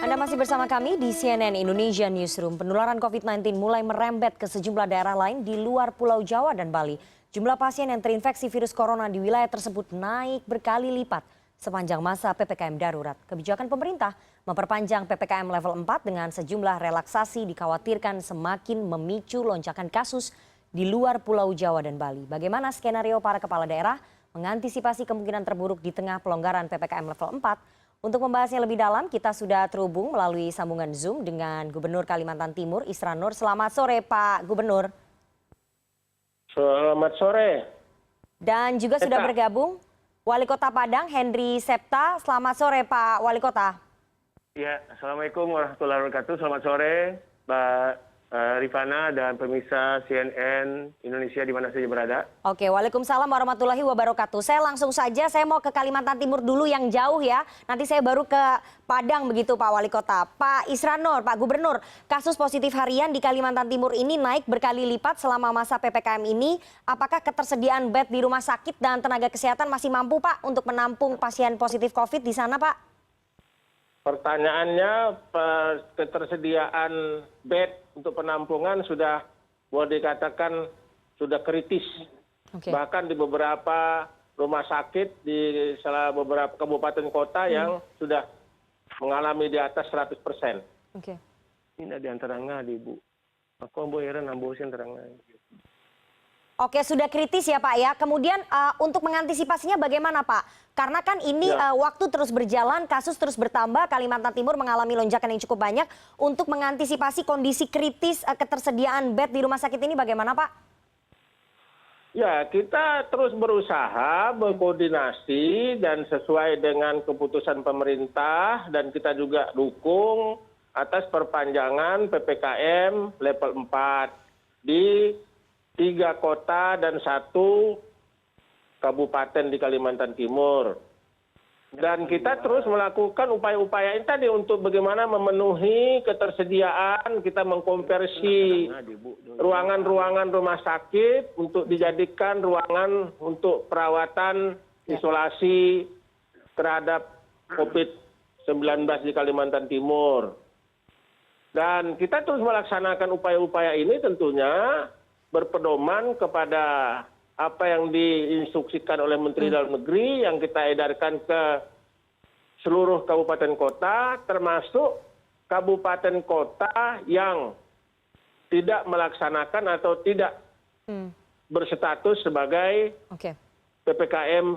Anda masih bersama kami di CNN Indonesia Newsroom. Penularan COVID-19 mulai merembet ke sejumlah daerah lain di luar Pulau Jawa dan Bali. Jumlah pasien yang terinfeksi virus corona di wilayah tersebut naik berkali lipat sepanjang masa PPKM darurat. Kebijakan pemerintah memperpanjang PPKM level 4 dengan sejumlah relaksasi dikhawatirkan semakin memicu lonjakan kasus di luar Pulau Jawa dan Bali. Bagaimana skenario para kepala daerah mengantisipasi kemungkinan terburuk di tengah pelonggaran PPKM level 4? Untuk membahasnya lebih dalam, kita sudah terhubung melalui sambungan Zoom dengan Gubernur Kalimantan Timur, Isran Nur. Selamat sore, Pak Gubernur. Selamat sore. Dan juga sudah bergabung Wali Kota Padang, Henry Septa. Selamat sore, Pak Wali Kota. Ya, Assalamualaikum warahmatullahi wabarakatuh. Selamat sore, Mbak Rifana dan pemirsa CNN Indonesia di mana saja berada. Oke, Waalaikumsalam warahmatullahi wabarakatuh. Saya langsung saja, saya mau ke Kalimantan Timur dulu yang jauh ya. Nanti saya baru ke Padang begitu Pak Wali Kota. Pak Isran Nur, Pak Gubernur, kasus positif harian di Kalimantan Timur ini naik berkali lipat selama masa PPKM ini. Apakah ketersediaan bed di rumah sakit dan tenaga kesehatan masih mampu Pak untuk menampung pasien positif COVID di sana Pak? Pertanyaannya, ketersediaan bed untuk penampungan sudah boleh dikatakan sudah kritis. Bahkan di beberapa rumah sakit di salah beberapa kabupaten kota yang sudah mengalami di atas 100%. Ini di antara ngadi, Bu. Aku ambo heran ambo sih antara ngadi. Oke, sudah kritis ya Pak ya. Kemudian untuk mengantisipasinya bagaimana Pak? Karena kan ini waktu terus berjalan, kasus terus bertambah, Kalimantan Timur mengalami lonjakan yang cukup banyak. Untuk mengantisipasi kondisi kritis ketersediaan bed di rumah sakit ini bagaimana Pak? Ya, kita terus berusaha berkoordinasi dan sesuai dengan keputusan pemerintah dan kita juga dukung atas perpanjangan PPKM level 4 di 3 kota dan 1 kabupaten di Kalimantan Timur. Dan kita terus melakukan upaya-upaya ini tadi untuk bagaimana memenuhi ketersediaan, kita mengkonversi ruangan-ruangan rumah sakit untuk dijadikan ruangan untuk perawatan isolasi terhadap COVID-19 di Kalimantan Timur. Dan kita terus melaksanakan upaya-upaya ini tentunya berpedoman kepada apa yang diinstruksikan oleh Menteri Dalam Negeri yang kita edarkan ke seluruh kabupaten kota, termasuk kabupaten kota yang tidak melaksanakan atau tidak berstatus sebagai PPKM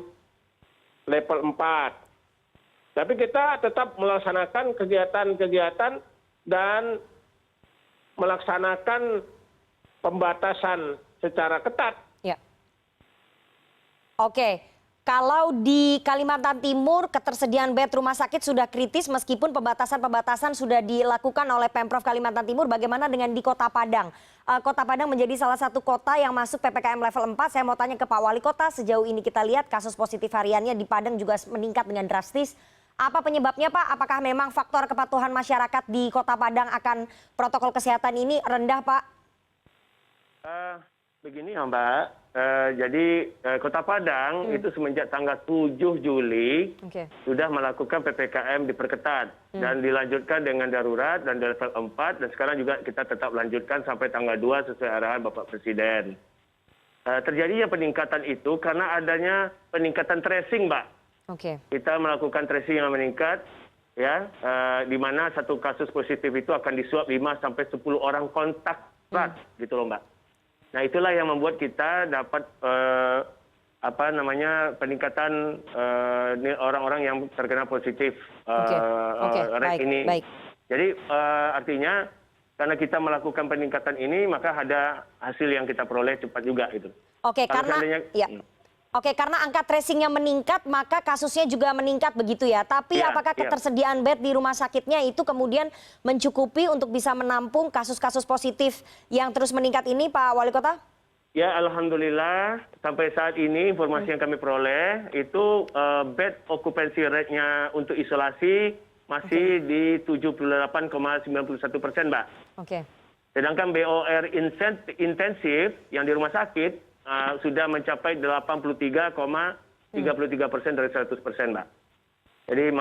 level 4. Tapi kita tetap melaksanakan kegiatan-kegiatan dan melaksanakan pembatasan secara ketat. Oke, kalau di Kalimantan Timur ketersediaan bed rumah sakit sudah kritis meskipun pembatasan-pembatasan sudah dilakukan oleh Pemprov Kalimantan Timur, bagaimana dengan di Kota Padang? Kota Padang menjadi salah satu kota yang masuk PPKM level 4. Saya mau tanya ke Pak Wali Kota, sejauh ini kita lihat kasus positif hariannya di Padang juga meningkat dengan drastis. Apa penyebabnya Pak? Apakah memang faktor kepatuhan masyarakat di Kota Padang akan protokol kesehatan ini rendah Pak? Begini ya Mbak. Jadi Kota Padang itu semenjak tanggal 7 Juli sudah melakukan PPKM diperketat dan dilanjutkan dengan darurat dan level 4 dan sekarang juga kita tetap lanjutkan sampai tanggal 2 sesuai arahan Bapak Presiden. Terjadinya peningkatan itu karena adanya peningkatan tracing Mbak. Kita melakukan tracing yang meningkat ya, di mana satu kasus positif itu akan disuap 5 sampai 10 orang kontak erat gitu loh Mbak. Nah itulah yang membuat kita dapat peningkatan orang-orang yang terkena positif ini. Jadi artinya karena kita melakukan peningkatan ini maka ada hasil yang kita peroleh cepat juga gitu. Karena angka tracingnya meningkat, maka kasusnya juga meningkat begitu ya. Tapi apakah ketersediaan bed di rumah sakitnya itu kemudian mencukupi untuk bisa menampung kasus-kasus positif yang terus meningkat ini, Pak Wali Kota? Ya, alhamdulillah sampai saat ini informasi yang kami peroleh itu bed occupancy rate-nya untuk isolasi masih di 78,91%, Mbak. Sedangkan BOR intensif yang di rumah sakit sudah mencapai 83,33% dari 100%, Mbak. Jadi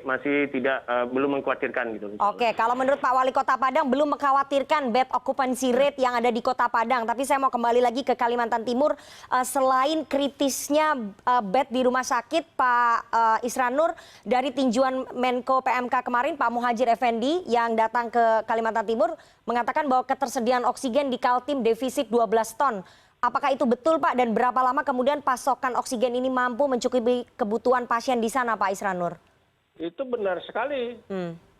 masih tidak belum mengkhawatirkan gitu. Oke, kalau menurut Pak Wali Kota Padang belum mengkhawatirkan bed occupancy rate yang ada di Kota Padang. Tapi saya mau kembali lagi ke Kalimantan Timur. Selain kritisnya bed di rumah sakit, Pak Isranur, dari tinjauan Menko PMK kemarin, Pak Muhadjir Effendi yang datang ke Kalimantan Timur mengatakan bahwa ketersediaan oksigen di Kaltim defisit 12 ton. Apakah itu betul Pak, dan berapa lama kemudian pasokan oksigen ini mampu mencukupi kebutuhan pasien di sana Pak Isranur? Itu benar sekali.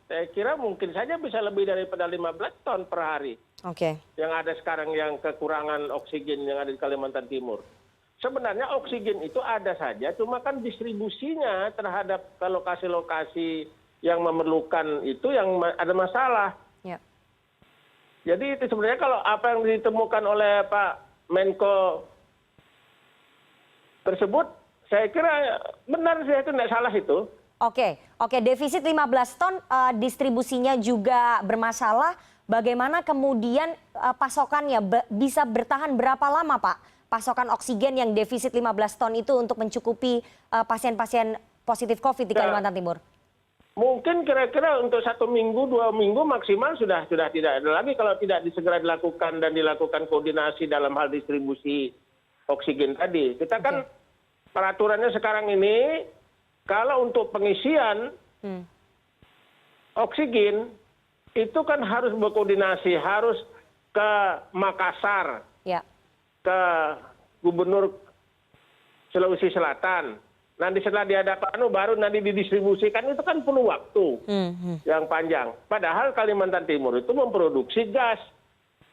Saya kira mungkin saja bisa lebih daripada 15 ton per hari. Oke. Yang ada sekarang yang kekurangan oksigen yang ada di Kalimantan Timur. Sebenarnya oksigen itu ada saja, cuma kan distribusinya terhadap ke lokasi-lokasi yang memerlukan itu yang ada masalah. Ya. Jadi itu sebenarnya kalau apa yang ditemukan oleh Pak Menko tersebut, saya kira benar, saya itu tidak salah itu. Oke, defisit 15 ton, distribusinya juga bermasalah. Bagaimana kemudian pasokannya bisa bertahan berapa lama Pak? Pasokan oksigen yang defisit 15 ton itu untuk mencukupi pasien-pasien positif COVID di Kalimantan Timur? Mungkin kira-kira untuk 1 minggu, 2 minggu maksimal sudah tidak ada lagi kalau tidak segera dilakukan dan dilakukan koordinasi dalam hal distribusi oksigen tadi. Kita kan peraturannya sekarang ini kalau untuk pengisian oksigen itu kan harus berkoordinasi, harus ke Makassar, ke Gubernur Sulawesi Selatan. Nanti setelah diadakan baru nanti didistribusikan, itu kan perlu waktu yang panjang. Padahal Kalimantan Timur itu memproduksi gas.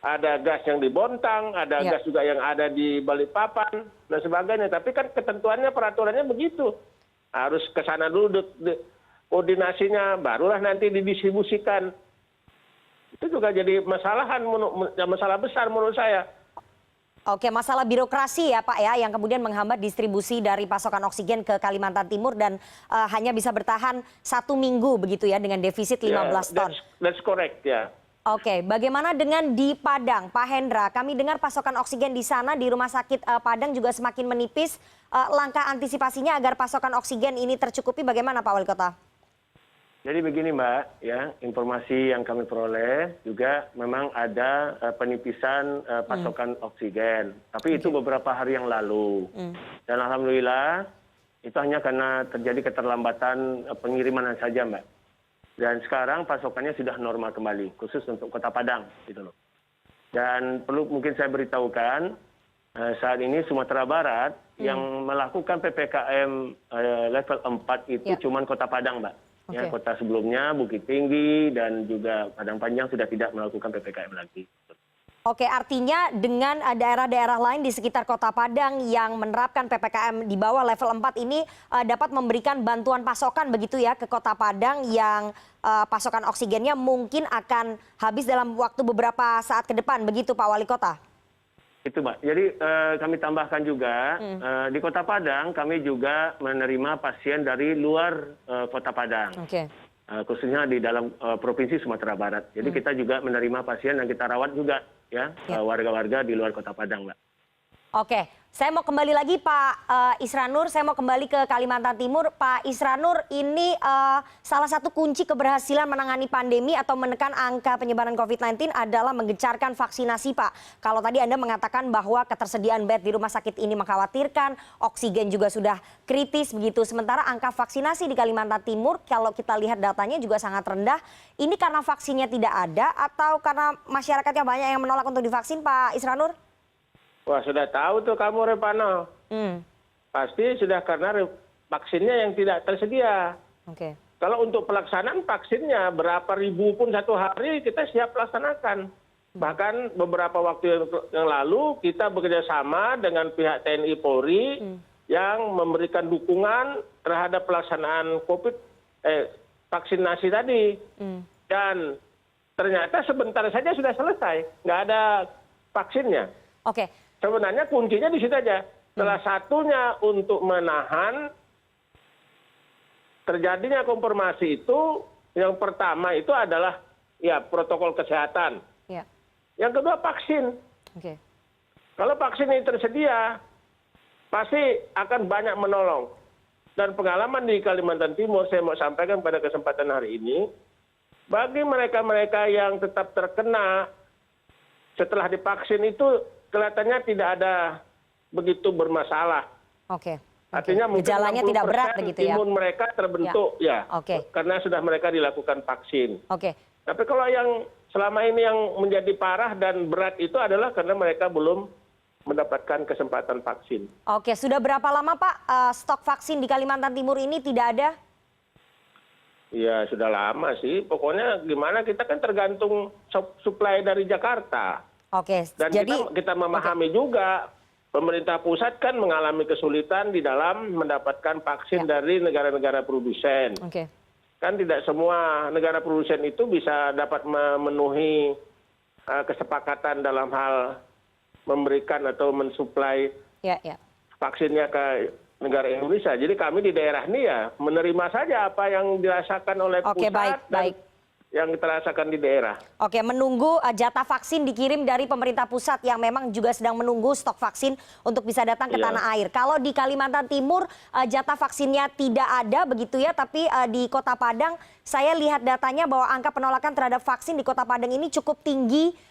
Ada gas yang di Bontang, ada gas juga yang ada di Balikpapan dan sebagainya. Tapi kan ketentuannya, peraturannya begitu. Harus ke sana dulu koordinasinya, barulah nanti didistribusikan. Itu juga jadi masalah besar menurut saya. Oke, masalah birokrasi ya Pak ya, yang kemudian menghambat distribusi dari pasokan oksigen ke Kalimantan Timur dan hanya bisa bertahan 1 minggu begitu ya dengan defisit 15 ton. That's correct ya. Oke, bagaimana dengan di Padang, Pak Hendra? Kami dengar pasokan oksigen di sana di Rumah Sakit Padang juga semakin menipis. Langkah antisipasinya agar pasokan oksigen ini tercukupi bagaimana Pak Wali Kota? Jadi begini Mbak, ya informasi yang kami peroleh juga memang ada penipisan pasokan oksigen. Tapi itu beberapa hari yang lalu. Dan alhamdulillah itu hanya karena terjadi keterlambatan pengiriman saja Mbak. Dan sekarang pasokannya sudah normal kembali, khusus untuk Kota Padang gitu loh. Dan perlu mungkin saya beritahukan, saat ini Sumatera Barat yang melakukan PPKM level 4 itu cuma Kota Padang Mbak. Ya, kota sebelumnya Bukit Tinggi dan juga Padang Panjang sudah tidak melakukan PPKM lagi. Oke, artinya dengan daerah-daerah lain di sekitar Kota Padang yang menerapkan PPKM di bawah level 4 ini dapat memberikan bantuan pasokan begitu ya ke Kota Padang yang pasokan oksigennya mungkin akan habis dalam waktu beberapa saat ke depan, begitu Pak Wali Kota? Itu Mbak, jadi kami tambahkan juga di Kota Padang kami juga menerima pasien dari luar Kota Padang, khususnya di dalam Provinsi Sumatera Barat. Jadi kita juga menerima pasien yang kita rawat juga ya, warga-warga di luar Kota Padang Mbak. Oke, saya mau kembali lagi Pak Isranur, saya mau kembali ke Kalimantan Timur. Pak Isranur, ini salah satu kunci keberhasilan menangani pandemi atau menekan angka penyebaran COVID-19 adalah menggencarkan vaksinasi Pak. Kalau tadi Anda mengatakan bahwa ketersediaan bed di rumah sakit ini mengkhawatirkan, oksigen juga sudah kritis begitu. Sementara angka vaksinasi di Kalimantan Timur, kalau kita lihat datanya juga sangat rendah. Ini karena vaksinnya tidak ada atau karena masyarakatnya banyak yang menolak untuk divaksin Pak Isranur? Wah, sudah tahu tuh kamu Repano. Pasti sudah karena vaksinnya yang tidak tersedia. Kalau untuk pelaksanaan vaksinnya berapa ribu pun satu hari kita siap laksanakan. Bahkan beberapa waktu yang lalu kita bekerjasama dengan pihak TNI Polri yang memberikan dukungan terhadap pelaksanaan vaksinasi tadi. Dan ternyata sebentar saja sudah selesai, nggak ada vaksinnya. Sebenarnya kuncinya di situ aja. Salah satunya untuk menahan terjadinya konfirmasi itu, yang pertama itu adalah ya protokol kesehatan. Yang kedua vaksin. Kalau vaksin ini tersedia, pasti akan banyak menolong. dan pengalaman di Kalimantan Timur, saya mau sampaikan pada kesempatan hari ini, bagi mereka-mereka yang tetap terkena setelah divaksin itu kelihatannya tidak ada begitu bermasalah. Oke. Artinya mungkin gejalanya tidak berat begitu ya. imun mereka terbentuk ya. Oke. Karena sudah mereka dilakukan vaksin. Oke. Tapi kalau yang selama ini yang menjadi parah dan berat itu adalah karena mereka belum mendapatkan kesempatan vaksin. Oke, sudah berapa lama Pak stok vaksin di Kalimantan Timur ini tidak ada? Ya sudah lama sih. Pokoknya gimana kita kan tergantung supply dari Jakarta. Oke. Dan jadi kita memahami juga pemerintah pusat kan mengalami kesulitan di dalam mendapatkan vaksin dari negara-negara produsen. Oke. Kan tidak semua negara produsen itu bisa dapat memenuhi kesepakatan dalam hal memberikan atau mensuplai vaksinnya ke negara Indonesia. Jadi kami di daerah ini ya menerima saja apa yang dirasakan oleh pusat dan yang kita rasakan di daerah. Oke, menunggu jatah vaksin dikirim dari pemerintah pusat yang memang juga sedang menunggu stok vaksin untuk bisa datang ke tanah air. Kalau di Kalimantan Timur jatah vaksinnya tidak ada begitu ya, tapi di Kota Padang saya lihat datanya bahwa angka penolakan terhadap vaksin di Kota Padang ini cukup tinggi.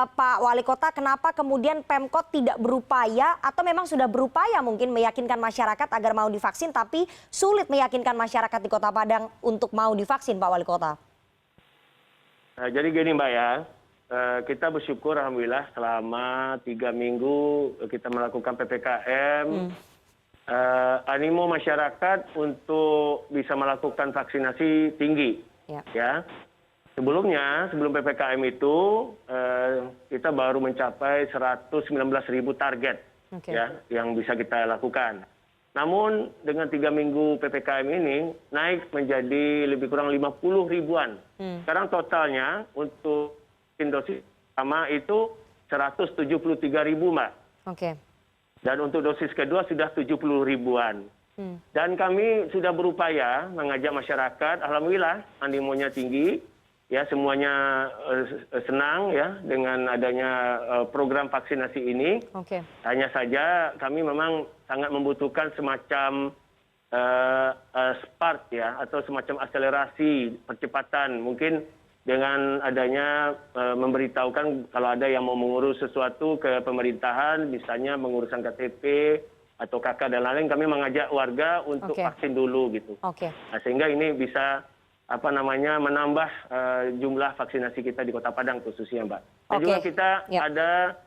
Pak Wali Kota, kenapa kemudian Pemkot tidak berupaya atau memang sudah berupaya mungkin meyakinkan masyarakat agar mau divaksin, tapi sulit meyakinkan masyarakat di Kota Padang untuk mau divaksin, Pak Wali Kota? Nah, jadi gini Mbak ya, kita bersyukur alhamdulillah selama 3 minggu kita melakukan PPKM, animo masyarakat untuk bisa melakukan vaksinasi tinggi. Ya. Sebelumnya, sebelum PPKM itu, kita baru mencapai 119.000 target ya, yang bisa kita lakukan. Namun dengan 3 minggu PPKM ini naik menjadi lebih kurang 50 ribuan. Sekarang totalnya untuk dosis pertama itu 173 ribu Mbak. Dan untuk dosis kedua sudah 70 ribuan. Dan kami sudah berupaya mengajak masyarakat, alhamdulillah animonya tinggi. Ya, semuanya senang ya dengan adanya program vaksinasi ini. Hanya saja kami memang sangat membutuhkan semacam spark ya, atau semacam akselerasi percepatan. Mungkin dengan adanya memberitahukan kalau ada yang mau mengurus sesuatu ke pemerintahan, misalnya mengurusan KTP atau KK dan lain-lain, kami mengajak warga untuk vaksin dulu gitu. Nah, sehingga ini bisa menambah jumlah vaksinasi kita di Kota Padang khususnya Mbak. Dan juga kita ada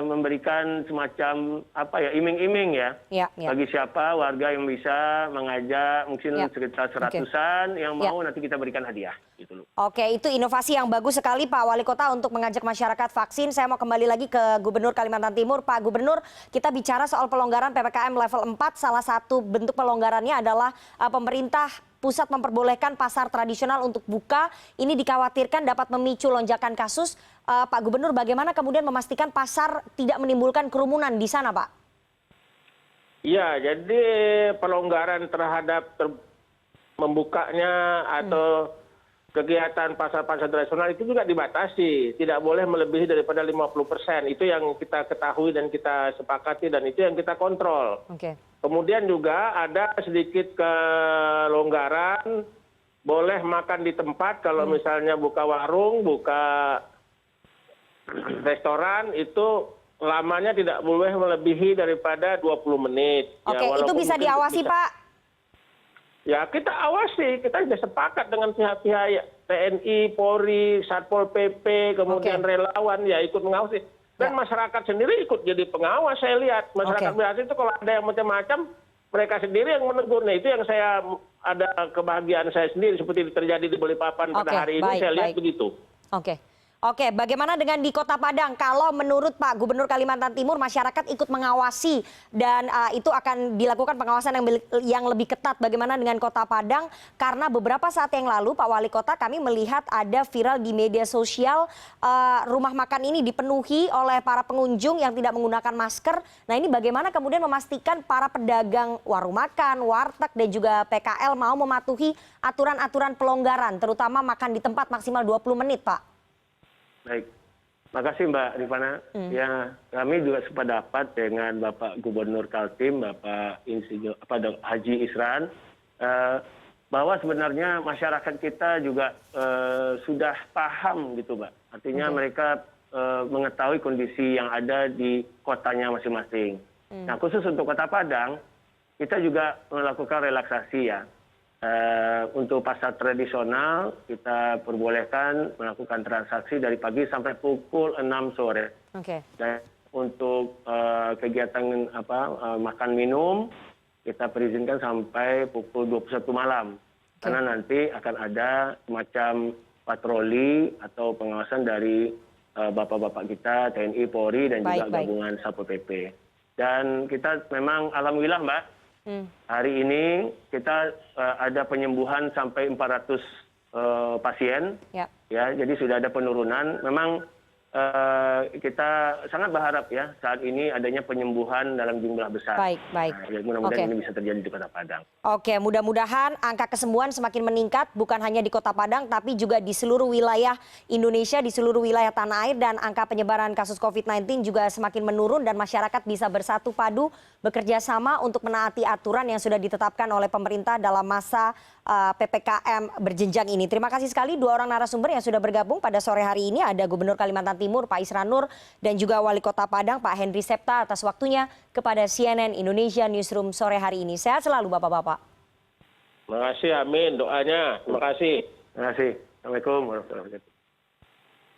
memberikan semacam iming-iming ya, bagi siapa warga yang bisa mengajak mungkin sekitar 100-an yang mau nanti kita berikan hadiah gitu loh. Oke, itu inovasi yang bagus sekali Pak Wali Kota untuk mengajak masyarakat vaksin. Saya mau kembali lagi ke Gubernur Kalimantan Timur. Pak Gubernur, kita bicara soal pelonggaran PPKM level 4, salah satu bentuk pelonggarannya adalah pemerintah pusat memperbolehkan pasar tradisional untuk buka. Ini dikhawatirkan dapat memicu lonjakan kasus. Pak Gubernur, bagaimana kemudian memastikan pasar tidak menimbulkan kerumunan di sana, Pak? Ya, jadi pelonggaran terhadap membukanya atau kegiatan pasar-pasar tradisional itu juga dibatasi. Tidak boleh melebihi daripada 50%. Itu yang kita ketahui dan kita sepakati dan itu yang kita kontrol. Kemudian juga ada sedikit kelonggaran, boleh makan di tempat kalau misalnya buka warung, buka restoran, itu lamanya tidak boleh melebihi daripada 20 menit. Itu bisa diawasi Pak? Ya kita awasi, kita sudah sepakat dengan pihak-pihak TNI, Polri, Satpol PP, kemudian relawan ya ikut mengawasi. Dan masyarakat sendiri ikut jadi pengawas, saya lihat. Masyarakat biasa itu kalau ada yang macam-macam, mereka sendiri yang menegur. Nah itu yang saya, ada kebahagiaan saya sendiri seperti terjadi di Balikpapan pada hari ini, saya lihat begitu. Oke, bagaimana dengan di Kota Padang? Kalau menurut Pak Gubernur Kalimantan Timur, masyarakat ikut mengawasi dan itu akan dilakukan pengawasan yang lebih ketat. Bagaimana dengan Kota Padang? Karena beberapa saat yang lalu, Pak Wali Kota, kami melihat ada viral di media sosial rumah makan ini dipenuhi oleh para pengunjung yang tidak menggunakan masker. Nah ini bagaimana kemudian memastikan para pedagang warung makan, warteg dan juga PKL mau mematuhi aturan-aturan pelonggaran, terutama makan di tempat maksimal 20 menit, Pak? Baik. Makasih Mbak Rifana. Ya, kami juga sependapat dengan Bapak Gubernur Kaltim, Bapak Haji Isran, bahwa sebenarnya masyarakat kita juga sudah paham gitu Mbak. Artinya mereka mengetahui kondisi yang ada di kotanya masing-masing. Nah khusus untuk Kota Padang, kita juga melakukan relaksasi ya. Untuk pasar tradisional kita perbolehkan melakukan transaksi dari pagi sampai pukul 6 sore. Dan untuk kegiatan makan minum kita perizinkan sampai pukul 21 malam. Karena nanti akan ada semacam patroli atau pengawasan dari bapak-bapak kita TNI, Polri dan juga gabungan Satpol PP. Dan kita memang alhamdulillah Mbak, hari ini kita ada penyembuhan sampai 400 pasien, ya, jadi sudah ada penurunan. Memang kita sangat berharap ya saat ini adanya penyembuhan dalam jumlah besar. Baik. Ya, mudah-mudahan ini bisa terjadi di Kota Padang. Oke, mudah-mudahan angka kesembuhan semakin meningkat bukan hanya di Kota Padang tapi juga di seluruh wilayah Indonesia, di seluruh wilayah tanah air, dan angka penyebaran kasus COVID-19 juga semakin menurun dan masyarakat bisa bersatu padu bekerja sama untuk menaati aturan yang sudah ditetapkan oleh pemerintah dalam masa PPKM berjenjang ini. Terima kasih sekali dua orang narasumber yang sudah bergabung pada sore hari ini. Ada Gubernur Kalimantan Timur Pak Isran Nur dan juga Wali Kota Padang Pak Henry Septa atas waktunya kepada CNN Indonesia Newsroom sore hari ini. Sehat selalu Bapak-Bapak. Terima kasih, amin doanya. Terima kasih. Terima kasih. Assalamualaikum warahmatullahi wabarakatuh.